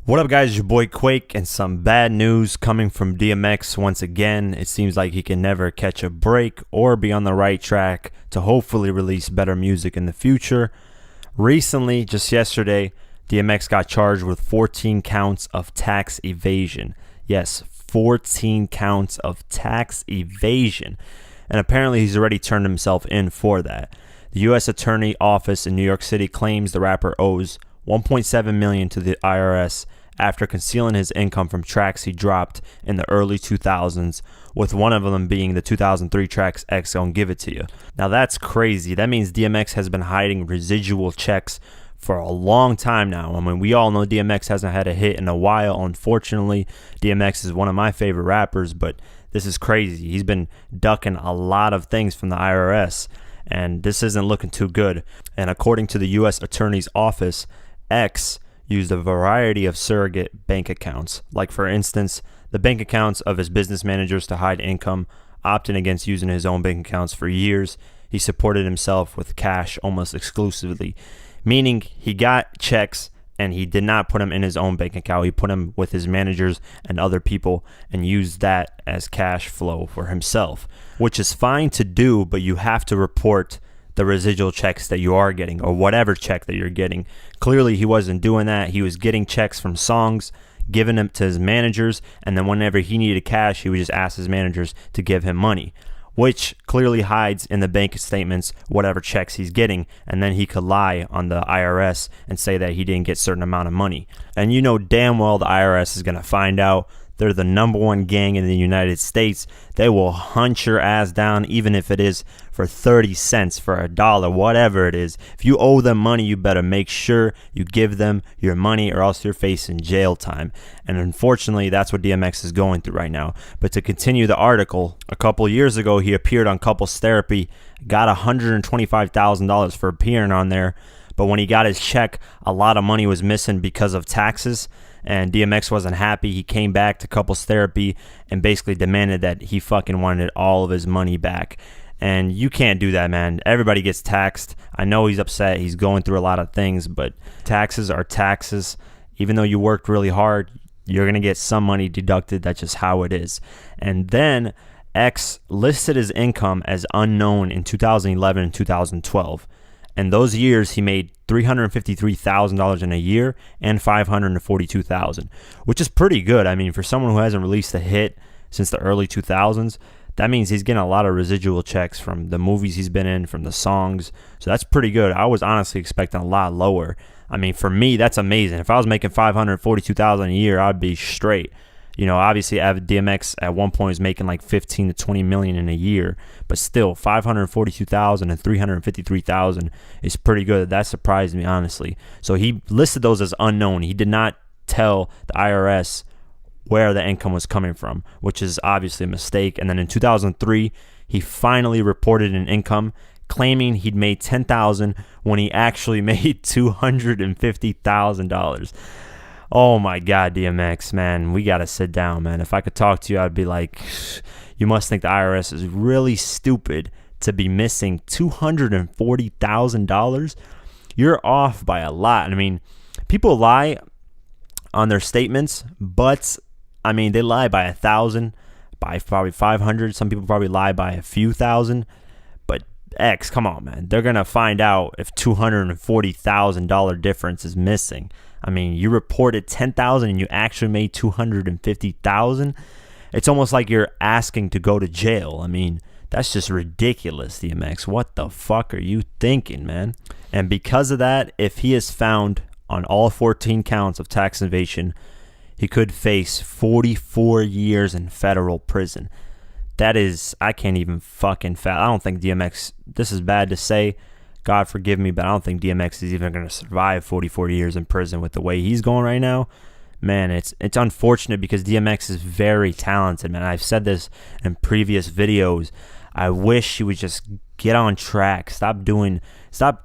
What up, guys? Your boy Quake, and some bad news coming from DMX once again. It seems like he can never catch a break or be on the right track to hopefully release better music in the future. Recently, just yesterday, DMX got charged with 14 counts of tax evasion. Yes, 14 counts of tax evasion. And apparently he's already turned himself in for that. The U.S. Attorney Office in New York City claims the rapper owes $1.7 million to the IRS after concealing his income from tracks he dropped in the early 2000s, with one of them being the 2003 tracks X Gon' Give It To You. Now that's crazy. That means DMX has been hiding residual checks for a long time now. I mean, we all know DMX hasn't had a hit in a while. Unfortunately, DMX is one of my favorite rappers, but this is crazy. He's been ducking a lot of things from the IRS, and this isn't looking too good. And according to the U.S. Attorney's Office, X used a variety of surrogate bank accounts, like for instance, the bank accounts of his business managers to hide income, opting against using his own bank accounts for years. He supported himself with cash almost exclusively, meaning he got checks and he did not put them in his own bank account. He put them with his managers and other people and used that as cash flow for himself, which is fine to do, but you have to report the residual checks that you are getting, or whatever check that you're getting. Clearly he wasn't doing that. He was getting checks from songs, giving them to his managers, and then whenever he needed cash, he would just ask his managers to give him money, which clearly hides in the bank statements whatever checks he's getting, and then he could lie on the IRS and say that he didn't get a certain amount of money. And you know damn well the IRS is going to find out. They're the #1 gang in the United States. They will hunt your ass down, even if it is for 30 cents, for $1, whatever it is. If you owe them money, you better make sure you give them your money, or else you're facing jail time. And unfortunately, that's what DMX is going through right now. But to continue the article, a couple years ago, he appeared on Couples Therapy, got $125,000 for appearing on there. But when he got his check, a lot of money was missing because of taxes, and DMX wasn't happy. He came back to Couples Therapy and basically demanded that he fucking wanted all of his money back. And you can't do that, man. Everybody gets taxed. I know he's upset. He's going through a lot of things, but taxes are taxes. Even though you worked really hard, you're going to get some money deducted. That's just how it is. And then X listed his income as unknown in 2011 and 2012. In those years, he made $353,000 in a year and $542,000, which is pretty good. I mean, for someone who hasn't released a hit since the early 2000s, that means he's getting a lot of residual checks from the movies he's been in, from the songs. So that's pretty good. I was honestly expecting a lot lower. I mean, for me, that's amazing. If I was making $542,000 a year, I'd be straight. You know, obviously DMX at one point was making like 15 to 20 million in a year, but still 542,000 and 353,000 is pretty good. That surprised me, honestly. So he listed those as unknown. He did not tell the IRS where the income was coming from, which is obviously a mistake. And then in 2003, he finally reported an income, claiming he'd made $10,000 when he actually made $250,000. Oh my God, DMX, man, we got to sit down, man. If I could talk to you, I'd be like, you must think the IRS is really stupid to be missing $240,000. You're off by a lot. I mean, people lie on their statements, but I mean, they lie by 1,000, by probably 500. Some people probably lie by a few thousand. But X, come on, man. They're going to find out if $240,000 difference is missing. I mean, you reported 10,000 and you actually made 250,000. It's almost like you're asking to go to jail. I mean, that's just ridiculous, DMX. What the fuck are you thinking, man? And because of that, if he is found on all 14 counts of tax evasion, he could face 44 years in federal prison. That is, I can't even fucking I don't think DMX, this is bad to say, God forgive me, but I don't think DMX is even going to survive 44 years in prison with the way he's going right now. Man, it's unfortunate because DMX is very talented, man. I've said this in previous videos. I wish he would just get on track. Stop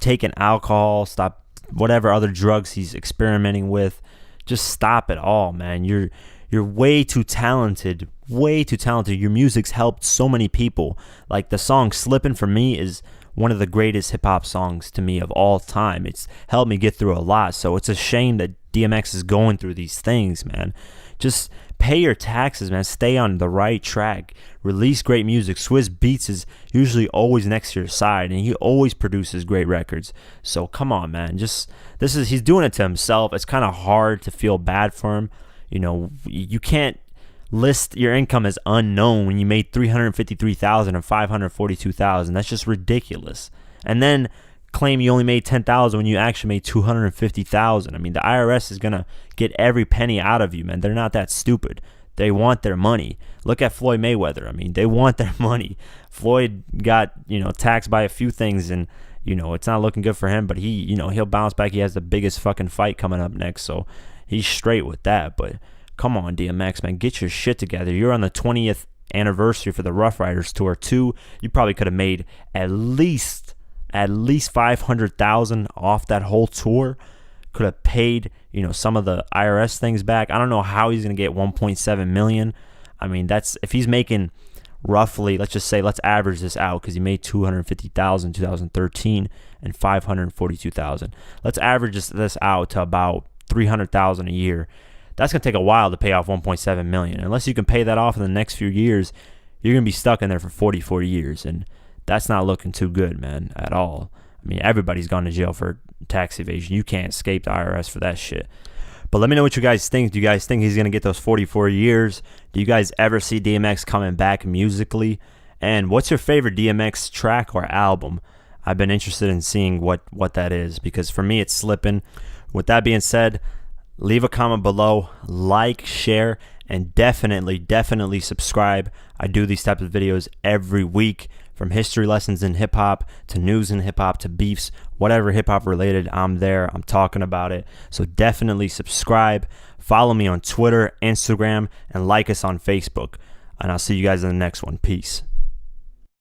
taking alcohol, stop whatever other drugs he's experimenting with. Just stop it all, man. You're way too talented. Way too talented. Your music's helped so many people. Like the song Slippin' for me is one of the greatest hip-hop songs to me of all time. It's helped me get through a lot, so it's a shame that DMX is going through these things, man. Just pay your taxes, man. Stay on the right track. Release great music. Swizz Beatz is usually always next to your side, and he always produces great records. So come on, man. He's doing it to himself. It's kind of hard to feel bad for him. You know, you can't list your income as unknown when you made $353,000 and $542,000. That's just ridiculous. And then claim you only made $10,000 when you actually made $250,000. I mean, the IRS is gonna get every penny out of you, man. They're not that stupid. They want their money. Look at Floyd Mayweather. I mean, they want their money. Floyd got, taxed by a few things, and it's not looking good for him, but he'll bounce back. He has the biggest fucking fight coming up next, so he's straight with that. But come on, DMX, man, get your shit together. You're on the 20th anniversary for the Rough Riders tour too. You probably could have made at least $500,000 off that whole tour. Could have paid some of the IRS things back. I don't know how he's gonna get $1.7 million. I mean, that's if he's making roughly, let's average this out, because he made $250,000 in 2013 and $542,000. Let's average this out to about $300,000 a year. That's gonna take a while to pay off $1.7 million. Unless you can pay that off in the next few years, you're gonna be stuck in there for 40 years, and that's not looking too good, man, at all. I mean, everybody's gone to jail for tax evasion. You can't escape the IRS for that shit. But let me know what you guys think. Do you guys think he's going to get those 44 years? Do you guys ever see DMX coming back musically? And what's your favorite DMX track or album? I've been interested in seeing what that is, because for me, it's Slippin'. With that being said, leave a comment below, like, share, and definitely subscribe. I do these types of videos every week, from history lessons in hip-hop to news in hip-hop to beefs, whatever hip-hop related, I'm there. I'm talking about it. So definitely subscribe. Follow me on Twitter, Instagram, and like us on Facebook. And I'll see you guys in the next one. Peace.